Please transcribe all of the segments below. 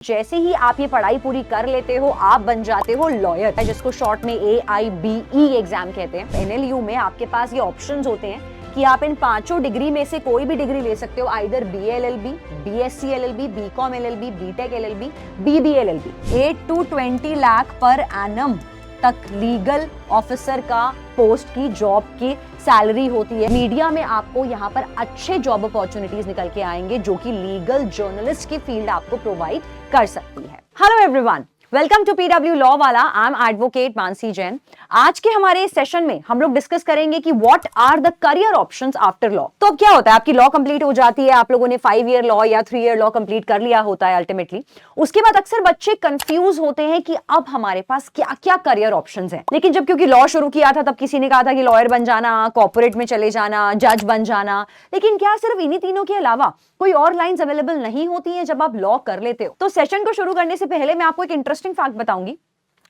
जैसे ही आप ये पढ़ाई पूरी कर लेते हो आप बन जाते हो लॉयर, जिसको शॉर्ट में AIBE एग्जाम कहते हैं। NLU में आपके पास ये ऑप्शंस होते हैं कि आप इन पांचों डिग्री में से कोई भी डिग्री ले सकते हो, either BA LLB, BSc LLB, BCom LLB, BTech LLB, BBA LLB। 8 to 20 lakh per annum तक लीगल ऑफिसर का पोस्ट की जॉब की सैलरी होती है। मीडिया में आपको यहाँ पर अच्छे जॉब अपॉर्चुनिटीज निकल के आएंगे जो कि लीगल जर्नलिस्ट की फील्ड आपको प्रोवाइड कर सकती है। Hello everyone, welcome to PW law वाला। I am advocate Mansi Jain. आज के हमारे सेशन में हम लोग डिस्कस करेंगे कि what are the career options after law. तो अब क्या होता है, आपकी लॉ कंप्लीट हो जाती है, आप लोगों ने 5 ईयर लॉ या 3 ईयर लॉ कंप्लीट कर लिया होता है अल्टीमेटली। उसके बाद अक्सर बच्चे कंफ्यूज होते हैं कि अब हमारे पास क्या क्या करियर ऑप्शंस हैं। लेकिन जब क्योंकि लॉ शुरू किया था तब किसी ने कहा था कि लॉयर बन जाना, कॉर्पोरेट में चले जाना, जज बन जाना। लेकिन क्या सिर्फ इन्हीं तीनों के अलावा कोई और लाइंस अवेलेबल नहीं होती हैं जब आप लॉ कर लेते हो? तो सेशन को शुरू करने से पहले मैं आपको एक इंटरेस्टिंग फैक्ट बताऊंगी।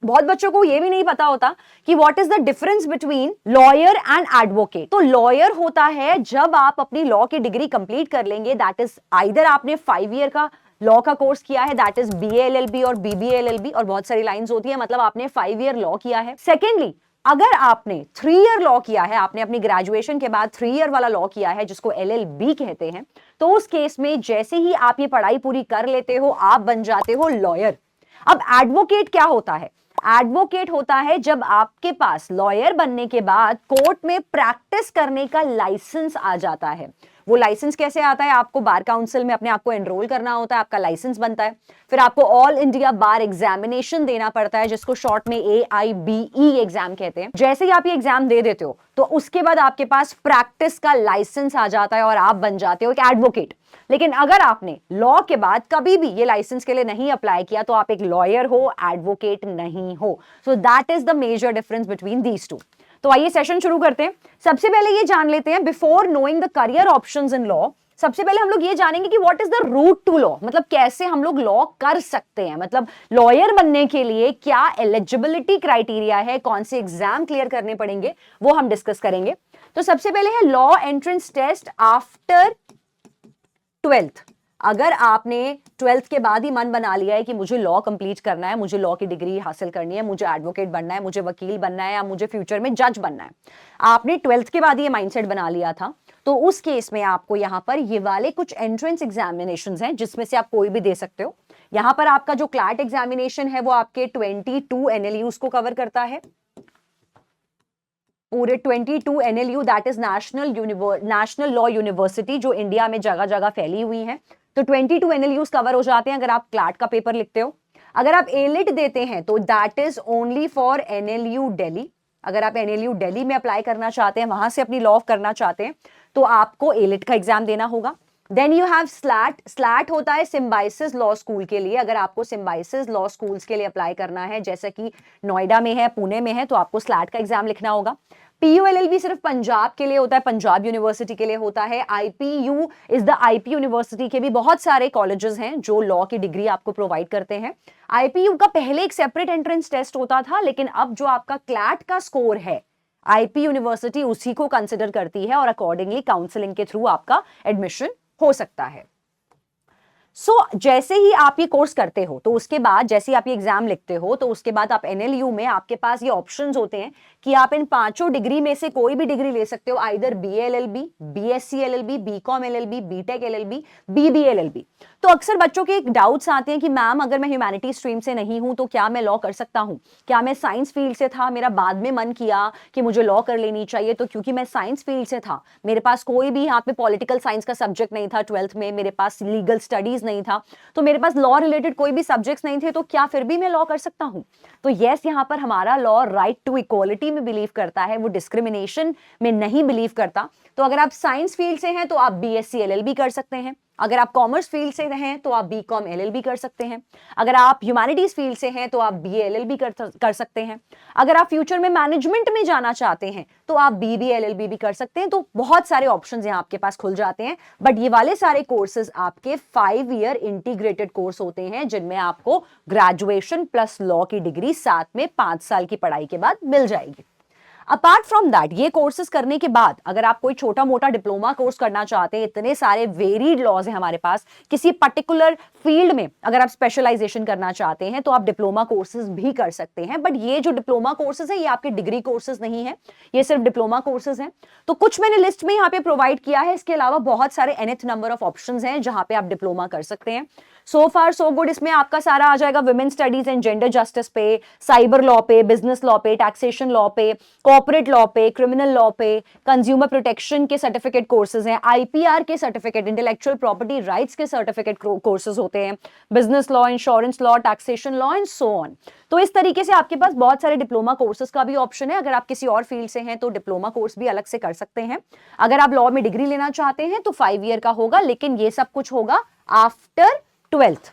बहुत बच्चों को यह भी नहीं पता होता कि what is the difference between lawyer and advocate. तो लॉयर होता है जब आप अपनी लॉ की डिग्री कंप्लीट कर लेंगे, दैट इज आइदर आपने 5 ईयर का लॉ का कोर्स किया है, दैट इज BA LLB और BBA LLB, और बहुत सारी लाइंस होती है, मतलब आपने 5 ईयर लॉ किया है। सेकेंडली, अगर आपने 3 ईयर लॉ किया है, आपने अपनी ग्रेजुएशन के बाद 3 ईयर वाला लॉ किया है जिसको LLB कहते हैं, तो उस केस में जैसे ही आप ये पढ़ाई पूरी कर लेते हो आप बन जाते हो लॉयर। अब एडवोकेट क्या होता है? एडवोकेट होता है जब आपके पास लॉयर बनने के बाद कोर्ट में प्रैक्टिस करने का लाइसेंस आ जाता है। वो लाइसेंस कैसे आता है? आपको बार काउंसिल में अपने आप को एनरोल करना होता है, आपका लाइसेंस बनता है, फिर आपको ऑल इंडिया बार एग्जामिनेशन देना पड़ता है जिसको शॉर्ट में AIBE एग्जाम कहते हैं। जैसे ही आप ये एग्जाम दे देते हो तो उसके बाद आपके पास प्रैक्टिस का लाइसेंस आ जाता है और आप बन जाते हो एक एडवोकेट। लेकिन अगर आपने लॉ के बाद कभी भी ये लाइसेंस के लिए नहीं अप्लाई किया तो आप एक लॉयर हो, एडवोकेट नहीं हो। So that is the major difference between these two. तो आइए सेशन शुरू करते हैं। सबसे पहले ये जान लेते हैं, before knowing the career options in law, सबसे पहले हम लोग ये जानेंगे कि what is the route to law, मतलब कैसे हम लोग लॉ कर सकते हैं, मतलब लॉयर बनने के लिए क्या एलिजिबिलिटी क्राइटेरिया है, कौन से एग्जाम क्लियर करने पड़ेंगे, वो हम डिस्कस करेंगे। तो सबसे पहले है law entrance test after 12th। अगर आपने 12th के बाद ही मन बना लिया है कि मुझे लॉ कंप्लीट करना है, मुझे लॉ की डिग्री हासिल करनी है, मुझे एडवोकेट बनना है, मुझे वकील बनना है, या मुझे फ्यूचर में जज बनना है, आपने 12th के बाद ये माइंडसेट बना लिया था, तो उस केस में आपको यहां पर ये वाले कुछ एंट्रेंस एग्जामिनेशंस हैं जिसमें से आप कोई भी दे सकते हो। यहां पर आपका जो क्लैट एग्जामिनेशन है वो आपके 22 NLUs को कवर करता है, पूरे 22 NLU, that is national law university, जो इंडिया में जगह जगह फैली हुई है। तो 22 NLUs कवर हो जाते हैं अगर आप क्लैट का पेपर लिखते हो। अगर आप ALIT देते हैं तो that is only for NLU Delhi. अगर आप NLU दिल्ली में अप्लाई करना चाहते हैं, वहां से अपनी लॉ करना चाहते हैं, तो आपको ALIT का एग्जाम देना होगा। Then you have SLAT. SLAT होता है सिम्बाइसिस लॉ स्कूल के लिए। अगर आपको सिम्बाइसिस लॉ स्कूल्स के लिए अप्लाई करना है, जैसे कि नोएडा में है, पुणे में है, तो आपको स्लैट का एग्जाम लिखना होगा। PULLB सिर्फ पंजाब के लिए होता है, पंजाब यूनिवर्सिटी के लिए होता है। IPU is the IP university के भी बहुत सारे कॉलेजेस हैं जो लॉ की डिग्री आपको प्रोवाइड करते हैं। IPU का पहले एक सेपरेट एंट्रेंस टेस्ट होता था, लेकिन अब जो आपका क्लैट का स्कोर है, IP यूनिवर्सिटी उसी को कंसिडर करती है और अकॉर्डिंगली काउंसलिंग के थ्रू आपका एडमिशन हो सकता है। जैसे ही आप ये कोर्स करते हो तो उसके बाद जैसे ही आप ये एग्जाम लिखते हो तो उसके बाद आप NLU में आपके पास ये ऑप्शंस होते हैं कि आप इन पांचों डिग्री में से कोई भी डिग्री ले सकते हो, either BA LLB, BSc LLB, BCom LLB, BTech LLB, BBA LLB। तो अक्सर बच्चों के डाउट्स आते हैं कि मैम अगर मैं ह्यूमैनिटी स्ट्रीम से नहीं हूं तो क्या मैं लॉ कर सकता हूं? क्या मैं साइंस फील्ड से था, मेरा बाद में मन किया कि मुझे लॉ कर लेनी चाहिए, तो क्योंकि मैं साइंस फील्ड से था, मेरे पास कोई भी यहाँ पे पॉलिटिकल साइंस का सब्जेक्ट नहीं था 12th में, मेरे पास लीगल स्टडीज नहीं था, तो मेरे पास लॉ रिलेटेड कोई भी सब्जेक्ट्स नहीं थे, तो क्या फिर भी मैं लॉ कर सकता हूं? तो यस, यहाँ पर हमारा लॉ राइट टू इक्वालिटी में बिलीव करता है, वो डिस्क्रिमिनेशन में नहीं बिलीव करता। तो अगर आप साइंस फील्ड से हैं तो आप BSc LLB कर सकते हैं, अगर आप कॉमर्स फील्ड से हैं तो आप BCom LLB कर सकते हैं, अगर आप ह्यूमैनिटीज फील्ड से हैं तो आप BA LLB कर सकते हैं, अगर आप फ्यूचर में मैनेजमेंट में जाना चाहते हैं तो आप BBA LLB भी कर सकते हैं। तो बहुत सारे ऑप्शंस यहाँ आपके पास खुल जाते हैं। बट ये वाले सारे कोर्सेज आपके 5 ईयर इंटीग्रेटेड कोर्स होते हैं जिनमें आपको ग्रेजुएशन प्लस लॉ की डिग्री साथ में 5 साल की पढ़ाई के बाद मिल जाएगी। अपार्ट फ्रॉम दैट, ये कोर्सेज करने के बाद अगर आप कोई छोटा मोटा डिप्लोमा कोर्स करना चाहते हैं, इतने सारे वेरीड लॉज हैं हमारे पास, किसी पर्टिकुलर फील्ड में अगर आप स्पेशलाइजेशन करना चाहते हैं तो आप डिप्लोमा कोर्सेज भी कर सकते हैं। बट ये जो डिप्लोमा कोर्सेज है ये आपके डिग्री कोर्सेज नहीं है, ये सिर्फ डिप्लोमा कोर्सेज हैं। तो कुछ मैंने लिस्ट में यहाँ पे प्रोवाइड किया है, इसके अलावा बहुत सारे एनथ नंबर ऑफ ऑप्शंस हैं जहां पे आप डिप्लोमा कर सकते हैं। सो फार सो गुड, इसमें आपका सारा आ जाएगा women studies and gender justice पे, साइबर लॉ पे, बिजनेस लॉ पे, टैक्सेशन लॉ पे, कॉर्पोरेट लॉ पे, क्रिमिनल लॉ पे, कंज्यूमर प्रोटेक्शन के सर्टिफिकेट कोर्सेज हैं, आईपीआर के सर्टिफिकेट, इंटेलेक्चुअल प्रॉपर्टी राइट्स के सर्टिफिकेट कोर्सेज होते हैं, business law, insurance law, taxation law and so on. तो इस तरीके से आपके पास बहुत सारे डिप्लोमा कोर्सेज का भी ऑप्शन है। अगर आप किसी और फील्ड से हैं तो डिप्लोमा कोर्स भी अलग से कर सकते हैं। अगर आप लॉ में डिग्री लेना चाहते हैं तो 5 ईयर का होगा, लेकिन ये सब कुछ होगा आफ्टर 12th।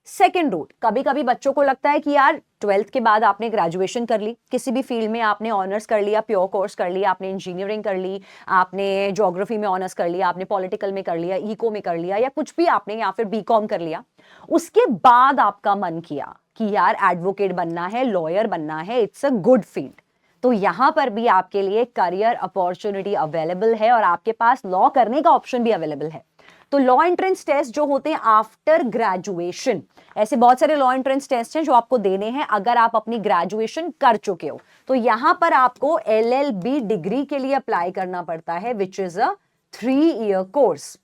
सेकेंड रूट, कभी कभी बच्चों को लगता है कि यार 12th के बाद आपने ग्रेजुएशन कर ली, किसी भी फील्ड में आपने ऑनर्स कर लिया, प्योर कोर्स कर लिया, आपने इंजीनियरिंग कर ली, आपने ज्योग्राफी में ऑनर्स कर लिया, आपने पॉलिटिकल में कर लिया, इको में कर लिया, या कुछ भी आपने, या फिर बीकॉम कर लिया, उसके बाद आपका मन किया कि यार एडवोकेट बनना है, लॉयर बनना है, इट्स अ गुड फील्ड, तो यहां पर भी आपके लिए करियर अपॉर्चुनिटी अवेलेबल है और आपके पास लॉ करने का ऑप्शन भी अवेलेबल है। तो लॉ एंट्रेंस टेस्ट जो होते हैं आफ्टर ग्रेजुएशन, ऐसे बहुत सारे लॉ एंट्रेंस टेस्ट हैं जो आपको देने हैं अगर आप अपनी ग्रेजुएशन कर चुके हो। तो यहां पर आपको LLB डिग्री के लिए अप्लाई करना पड़ता है, which is a 3 year course.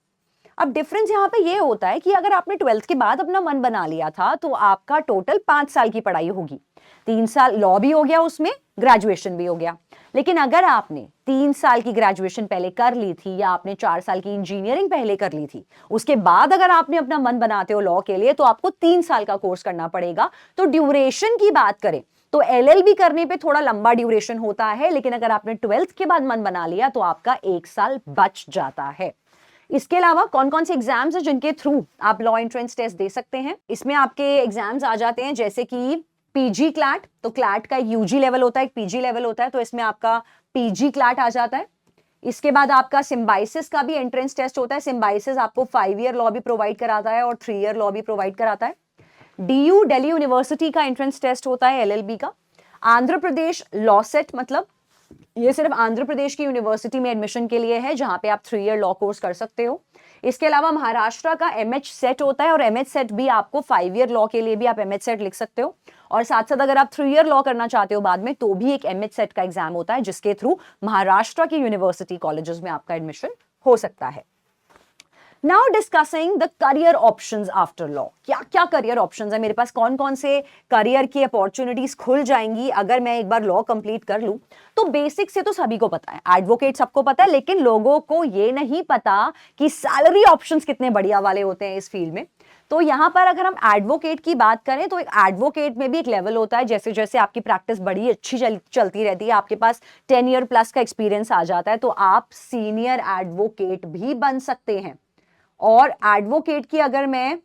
अब डिफरेंस यहां पे ये होता है कि अगर आपने 12th के बाद अपना मन बना लिया था तो आपका टोटल 5 साल की पढ़ाई होगी, 3 साल लॉ भी हो गया, उसमें ग्रेजुएशन भी हो गया। लेकिन अगर आपने 3 साल की ग्रेजुएशन पहले कर ली थी या आपने 4 साल की इंजीनियरिंग पहले कर ली थी, उसके बाद अगर आपने अपना मन बनाते हो लॉ के लिए तो आपको 3 साल का कोर्स करना पड़ेगा। तो ड्यूरेशन की बात करें तो LLB करने पे थोड़ा लंबा ड्यूरेशन होता है, लेकिन अगर आपने 12th के बाद मन बना लिया तो आपका 1 साल बच जाता है। इसके अलावा कौन कौन से एग्जाम्स हैं जिनके थ्रू आप लॉ एंट्रेंस टेस्ट दे सकते हैं? इसमें आपके एग्जाम्स आ जाते हैं जैसे कि पीजी क्लैट, तो क्लैट का एक यूजी लेवल होता है, एक पीजी लेवल होता है, तो इसमें आपका पीजी क्लैट आ जाता है। इसके बाद आपका सिम्बाइसिस का भी एंट्रेंस टेस्ट होता है। सिम्बाइसिस आपको 5 ईयर लॉ भी प्रोवाइड कराता है और 3 ईयर लॉ भी प्रोवाइड कराता है। DU दिल्ली यूनिवर्सिटी का एंट्रेंस टेस्ट होता है LLB का। आंध्र प्रदेश लॉ सेट, मतलब ये सिर्फ आंध्र प्रदेश की यूनिवर्सिटी में एडमिशन के लिए है जहां पे आप 3 ईयर लॉ कोर्स कर सकते हो। इसके अलावा महाराष्ट्र का MH सेट होता है और MH सेट भी आपको 5 ईयर लॉ के लिए भी आप MH सेट लिख सकते हो, और साथ साथ अगर आप 3 ईयर लॉ करना चाहते हो बाद में तो भी एक MH सेट का एग्जाम होता है जिसके थ्रू महाराष्ट्र की यूनिवर्सिटी कॉलेजेस में आपका एडमिशन हो सकता है। Now discussing the career options after law. क्या क्या करियर ऑप्शंस है मेरे पास, कौन कौन से करियर की अपॉर्चुनिटीज खुल जाएंगी अगर मैं एक बार लॉ कंप्लीट कर लूं? तो बेसिक से तो सभी को पता है, एडवोकेट सबको पता है, लेकिन लोगों को ये नहीं पता कि सैलरी ऑप्शंस कितने बढ़िया वाले होते हैं इस फील्ड में। तो यहां पर अगर हम एडवोकेट की बात करें तो एक एडवोकेट में भी एक लेवल होता है, जैसे जैसे आपकी प्रैक्टिस बड़ी अच्छी चलती रहती है, आपके पास 10 ईयर प्लस का एक्सपीरियंस आ जाता है, तो आप सीनियर एडवोकेट भी बन सकते हैं। और एडवोकेट की अगर मैं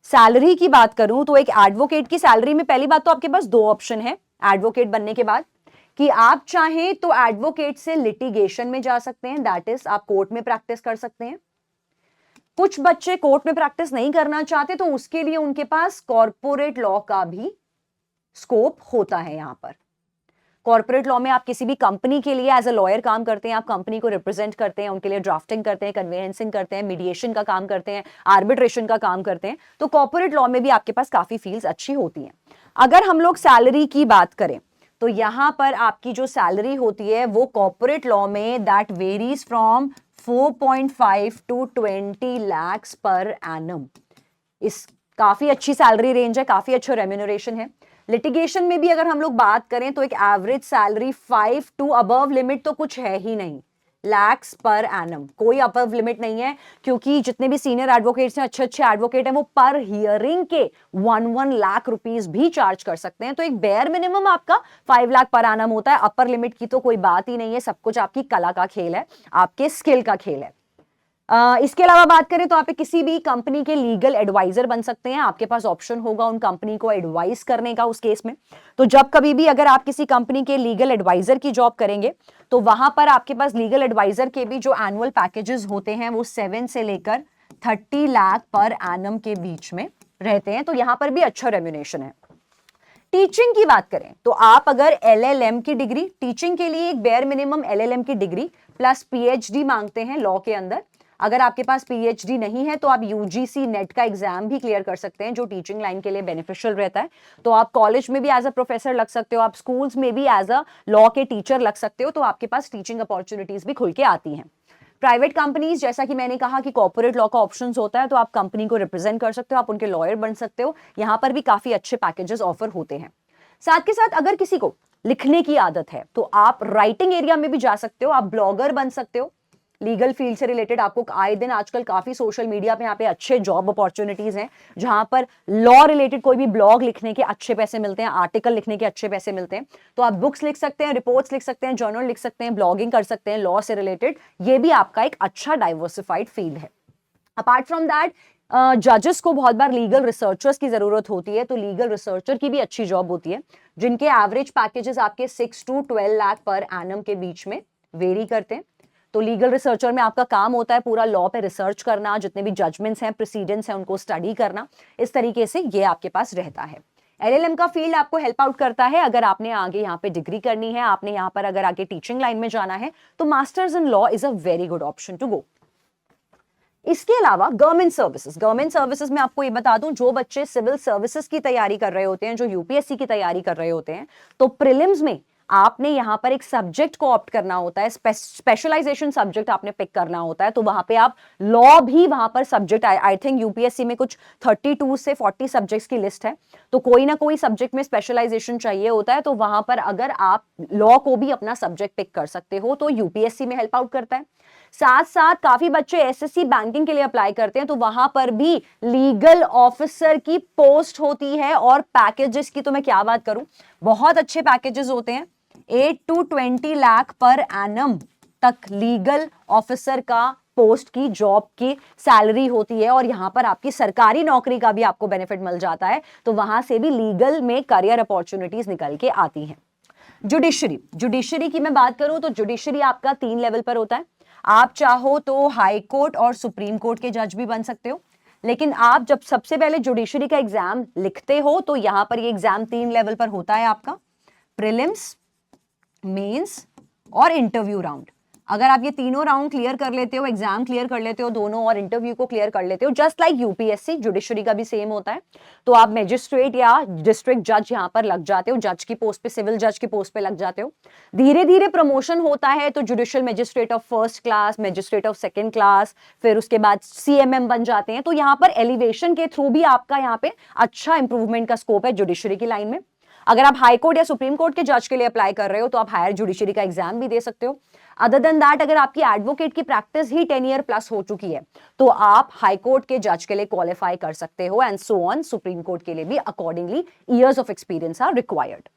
सैलरी की बात करूं तो एक एडवोकेट की सैलरी में पहली बात तो आपके पास 2 ऑप्शन है एडवोकेट बनने के बाद, कि आप चाहें तो एडवोकेट से लिटिगेशन में जा सकते हैं, दैट इज आप कोर्ट में प्रैक्टिस कर सकते हैं। कुछ बच्चे कोर्ट में प्रैक्टिस नहीं करना चाहते तो उसके लिए उनके पास कॉर्पोरेट लॉ का भी स्कोप होता है। यहां पर कॉर्पोरेट लॉ में आप किसी भी कंपनी के लिए एज अ लॉयर काम करते हैं, आप कंपनी को रिप्रेजेंट करते हैं, उनके लिए ड्राफ्टिंग करते हैं, कन्वेंसिंग करते हैं, मीडिएशन का काम करते हैं, आर्बिट्रेशन का काम करते हैं। तो कॉर्पोरेट लॉ में भी आपके पास काफी फील्ड्स अच्छी होती हैं। अगर हम लोग सैलरी की बात करें तो यहां पर आपकी जो सैलरी होती है वो कॉर्पोरेट लॉ में that varies from 4.5 to 20 lakhs per annum. इस काफी अच्छी सैलरी रेंज है, काफी अच्छा रेम्यूनरेशन है। लिटिगेशन में भी अगर हम लोग बात करें तो एक average salary 5 to above limit तो कुछ है ही नहीं, लैक्स पर एनम, कोई अबव लिमिट नहीं है, क्योंकि जितने भी सीनियर एडवोकेट्स हैं, अच्छे अच्छे एडवोकेट हैं, वो पर हियरिंग के 1 लाख रुपीस भी चार्ज कर सकते हैं। तो एक बेयर मिनिमम आपका 5 लाख पर एनम होता है। अपर लिमिट की तो कोई बात ही नहीं है, सब कुछ आपकी कला का खेल है, आपके स्किल का खेल है। इसके अलावा बात करें तो आप किसी भी कंपनी के लीगल एडवाइजर बन सकते हैं, आपके पास ऑप्शन होगा उन कंपनी को एडवाइस करने का उस केस में। तो जब कभी भी अगर आप किसी कंपनी के लीगल एडवाइजर की जॉब करेंगे तो वहां पर आपके पास लीगल एडवाइजर के भी जो एनुअल पैकेजेस होते हैं वो 7 से लेकर 30 लाख पर एनम के बीच में रहते हैं। तो यहां पर भी अच्छा रेम्यूनरेशन है। टीचिंग की बात करें तो आप अगर LLM की डिग्री, टीचिंग के लिए एक बेयर मिनिमम LLM की डिग्री प्लस PhD मांगते हैं लॉ के अंदर। अगर आपके पास PhD नहीं है तो आप UGC नेट का एग्जाम भी क्लियर कर सकते हैं, जो टीचिंग लाइन के लिए बेनिफिशियल रहता है। तो आप कॉलेज में भी एज अ प्रोफेसर लग सकते हो, आप स्कूल्स में भी एज अ लॉ के टीचर लग सकते हो, तो आपके पास टीचिंग अपॉर्चुनिटीज भी खुल के आती हैं। प्राइवेट कंपनीज, जैसा कि मैंने कहा कि कॉर्पोरेट लॉ का ऑप्शंस होता है, तो आप कंपनी को रिप्रेजेंट कर सकते हो, आप उनके लॉयर बन सकते हो, यहां पर भी काफी अच्छे पैकेजेस ऑफर होते हैं। साथ के साथ अगर किसी को लिखने की आदत है तो आप राइटिंग एरिया में भी जा सकते हो, आप ब्लॉगर बन सकते हो। लीगल फील्ड से रिलेटेड आपको आए दिन आजकल काफी सोशल मीडिया पे यहाँ पे अच्छे जॉब अपॉर्चुनिटीज हैं, जहां पर लॉ रिलेटेड कोई भी ब्लॉग लिखने के अच्छे पैसे मिलते हैं, आर्टिकल लिखने के अच्छे पैसे मिलते हैं। तो आप बुक्स लिख सकते हैं, रिपोर्ट्स लिख सकते हैं, जर्नल लिख सकते हैं, ब्लॉगिंग कर सकते हैं लॉ से रिलेटेड। ये भी आपका एक अच्छा डाइवर्सिफाइड फील्ड है। अपार्ट फ्रॉम दैट, जजेस को बहुत बार लीगल रिसर्चर्स की जरूरत होती है, तो लीगल रिसर्चर की भी अच्छी जॉब होती है, जिनके एवरेज पैकेजेस आपके 6 to 12 लाख पर एनम के बीच में वेरी करते हैं। तो लीगल रिसर्चर में आपका काम होता है पूरा लॉ पे रिसर्च करना, जितने भी जजमेंट्स हैं, प्रेसिडेंट्स हैं, उनको स्टडी करना। इस तरीके से ये आपके पास रहता है। LLM का फील्ड आपको हेल्प आउट करता है अगर आपने आगे यहाँ पे डिग्री करनी है, आपने यहाँ पर अगर आगे टीचिंग लाइन में जाना है, तो masters in law is a very good option to go. इसके अलावा गवर्नमेंट सर्विसेज में आपको ये बता दूं, जो बच्चे सिविल सर्विसेज की तैयारी कर रहे होते हैं, जो UPSC की तैयारी कर रहे होते हैं, तो प्रीलिम्स में आपने यहां पर एक सब्जेक्ट को ऑप्ट करना होता है, स्पेशलाइजेशन सब्जेक्ट आपने पिक करना होता है। तो वहां पे आप लॉ भी वहां पर सब्जेक्ट, आई थिंक UPSC में कुछ 32 से 40 सब्जेक्ट्स की लिस्ट है, तो कोई ना कोई सब्जेक्ट में स्पेशलाइजेशन चाहिए होता है। तो वहां पर अगर आप लॉ को भी अपना सब्जेक्ट पिक कर सकते हो, तो UPSC में हेल्प आउट करता है। साथ साथ काफी बच्चे SSC बैंकिंग के लिए अप्लाई करते हैं, तो वहां पर भी लीगल ऑफिसर की पोस्ट होती है, और पैकेजेस की तो मैं क्या बात करूं, बहुत अच्छे पैकेजेस होते हैं। 8 to 20 लाख पर एनम तक लीगल ऑफिसर का पोस्ट की जॉब की सैलरी होती है, और यहां पर आपकी सरकारी नौकरी का भी आपको बेनिफिट मिल जाता है। तो वहां से भी लीगल में करियर अपॉर्चुनिटीज निकल के आती हैं। जुडिशरी की मैं बात करूं तो जुडिशरी आपका 3 लेवल पर होता है। आप चाहो तो हाई कोर्ट और सुप्रीम कोर्ट के जज भी बन सकते हो, लेकिन आप जब सबसे पहले जुडिशरी का एग्जाम लिखते हो तो यहां पर ये एग्जाम 3 लेवल पर होता है आपका, प्रीलिम्स, मेंस और इंटरव्यू राउंड। अगर आप ये तीनों राउंड क्लियर कर लेते हो, एग्जाम क्लियर कर लेते हो दोनों, और इंटरव्यू को क्लियर कर लेते हो, जस्ट लाइक UPSC, जुडिशरी का भी सेम होता है, तो आप मैजिस्ट्रेट या डिस्ट्रिक्ट जज यहां पर लग जाते हो, जज की पोस्ट पे, सिविल जज की पोस्ट पे लग जाते हो। धीरे धीरे प्रमोशन होता है, तो judicial magistrate of first class, magistrate of second class, फिर उसके बाद CMM बन जाते हैं। तो यहाँ पर एलिवेशन के थ्रू भी आपका यहाँ पे अच्छा इंप्रूवमेंट का स्कोप है जुडिशरी की लाइन में। अगर आप हाई कोर्ट या सुप्रीम कोर्ट के जज के लिए अप्लाई कर रहे हो, तो आप हायर जुडिशरी का एग्जाम भी दे सकते हो। अदर देन दैट, अगर आपकी एडवोकेट की प्रैक्टिस ही 10 ईयर प्लस हो चुकी है, तो आप हाई कोर्ट के जज के लिए क्वालिफाई कर सकते हो, and so on. Supreme court के लिए भी accordingly years of experience are required.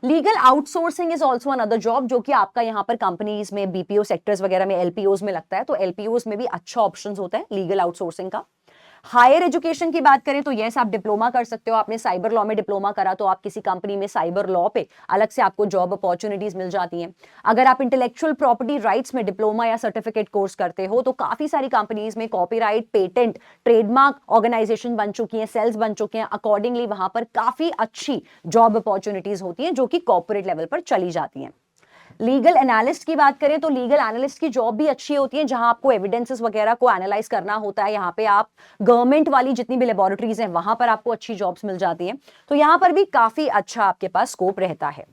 Legal outsourcing is also another job, जो कि आपका यहाँ पर कंपनीज में, BPO सेक्टर्स वगैरह में, LPOs में लगता है। तो LPOs में भी अच्छा ऑप्शन होता है लीगल आउटसोर्सिंग का। हायर एजुकेशन की बात करें तो यस, आप डिप्लोमा कर सकते हो। आपने साइबर लॉ में डिप्लोमा करा तो आप किसी कंपनी में साइबर लॉ पे अलग से आपको जॉब अपॉर्चुनिटीज मिल जाती हैं। अगर आप इंटेलेक्चुअल प्रॉपर्टी राइट्स में डिप्लोमा या सर्टिफिकेट कोर्स करते हो, तो काफी सारी कंपनीज में कॉपीराइट, पेटेंट, ट्रेडमार्क ऑर्गेनाइजेशन बन चुकी हैं, सेल्स बन चुके हैं। अकॉर्डिंगली वहां पर काफी अच्छी जॉब अपॉर्चुनिटीज होती हैं, जो कि कॉर्पोरेट लेवल पर चली जाती हैं। लीगल एनालिस्ट की बात करें तो लीगल एनालिस्ट की जॉब भी अच्छी होती है, जहां आपको एविडेंसेस वगैरह को एनालाइज करना होता है। यहाँ पे आप गवर्नमेंट वाली जितनी भी लेबोरेटरीज हैं, वहां पर आपको अच्छी जॉब्स मिल जाती हैं। तो यहाँ पर भी काफी अच्छा आपके पास स्कोप रहता है।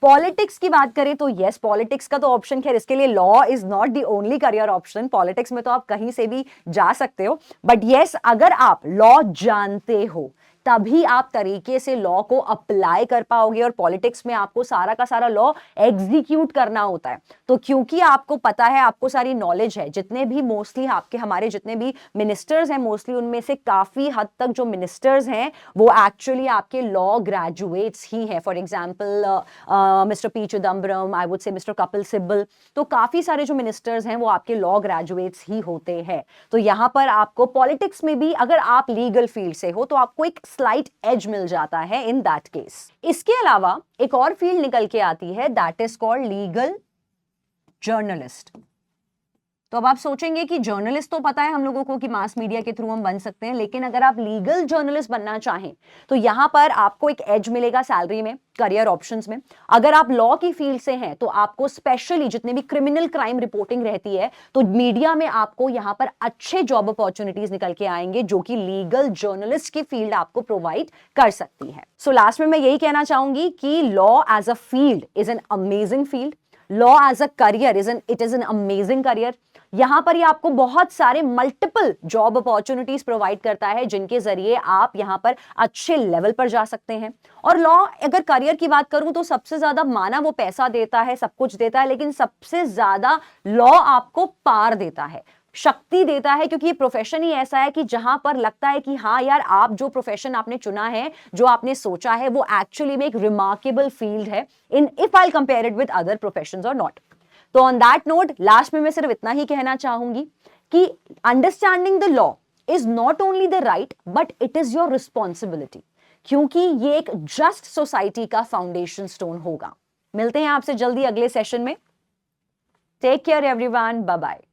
पॉलिटिक्स की बात करें तो यस, पॉलिटिक्स का तो ऑप्शन, खैर इसके लिए law is not the only career option. Politics में तो आप कहीं से भी जा सकते हो, बट यस, अगर आप लॉ जानते हो तभी आप तरीके से लॉ को अप्लाई कर पाओगे, और पॉलिटिक्स में आपको सारा का सारा लॉ एग्जीक्यूट करना होता है। तो क्योंकि आपको पता है, आपको सारी नॉलेज है, जितने भी मोस्टली आपके हमारे जितने भी मिनिस्टर्स हैं, मोस्टली उनमें से काफी हद तक जो मिनिस्टर्स हैं वो एक्चुअली आपके लॉ ग्रेजुएट्स ही हैं। For example mister P Chidambaram, I would say mister Kapil Sibal, तो काफी सारे जो मिनिस्टर्स हैं वो आपके लॉ ग्रेजुएट्स ही होते हैं। तो यहां पर आपको पॉलिटिक्स में भी, अगर आप लीगल फील्ड से हो, तो आपको एक स्लाइट एज मिल जाता है इन दैट केस। इसके अलावा एक और फील्ड निकल के आती है, that is called legal journalist. तो अब आप सोचेंगे कि जर्नलिस्ट तो पता है हम लोगों को कि मास मीडिया के थ्रू हम बन सकते हैं, लेकिन अगर आप लीगल जर्नलिस्ट बनना चाहें तो यहां पर आपको एक एज मिलेगा सैलरी में, करियर ऑप्शंस में। अगर आप लॉ की फील्ड से हैं तो आपको स्पेशली जितने भी क्रिमिनल क्राइम रिपोर्टिंग रहती है तो मीडिया में आपको यहां पर अच्छे जॉब अपॉर्चुनिटीज निकल के आएंगे जो कि लीगल जर्नलिस्ट की फील्ड आपको प्रोवाइड कर सकती है। सो लास्ट में मैं यही कहना चाहूंगी कि law as a field is an amazing field, law as a career it is an amazing career. यहां पर ये आपको बहुत सारे मल्टीपल जॉब अपॉर्चुनिटीज प्रोवाइड करता है जिनके जरिए आप यहां पर अच्छे लेवल पर जा सकते हैं। और लॉ अगर करियर की बात करूं तो सबसे ज्यादा माना वो पैसा देता है, सब कुछ देता है, लेकिन सबसे ज्यादा लॉ आपको पार देता है, शक्ति देता है, क्योंकि ये प्रोफेशन ही ऐसा है कि जहां पर लगता है कि हाँ यार आप जो प्रोफेशन आपने चुना है, जो आपने सोचा है, वो एक्चुअली में एक रिमार्केबल फील्ड है इन if I compare it with other professions और नॉट। तो ऑन दैट नोट लास्ट में मैं सिर्फ इतना ही कहना चाहूंगी कि understanding the law is not only the right but it is your responsibility, क्योंकि ये एक जस्ट सोसाइटी का फाउंडेशन स्टोन होगा। मिलते हैं आपसे जल्दी अगले सेशन में। Take care everyone, bye bye.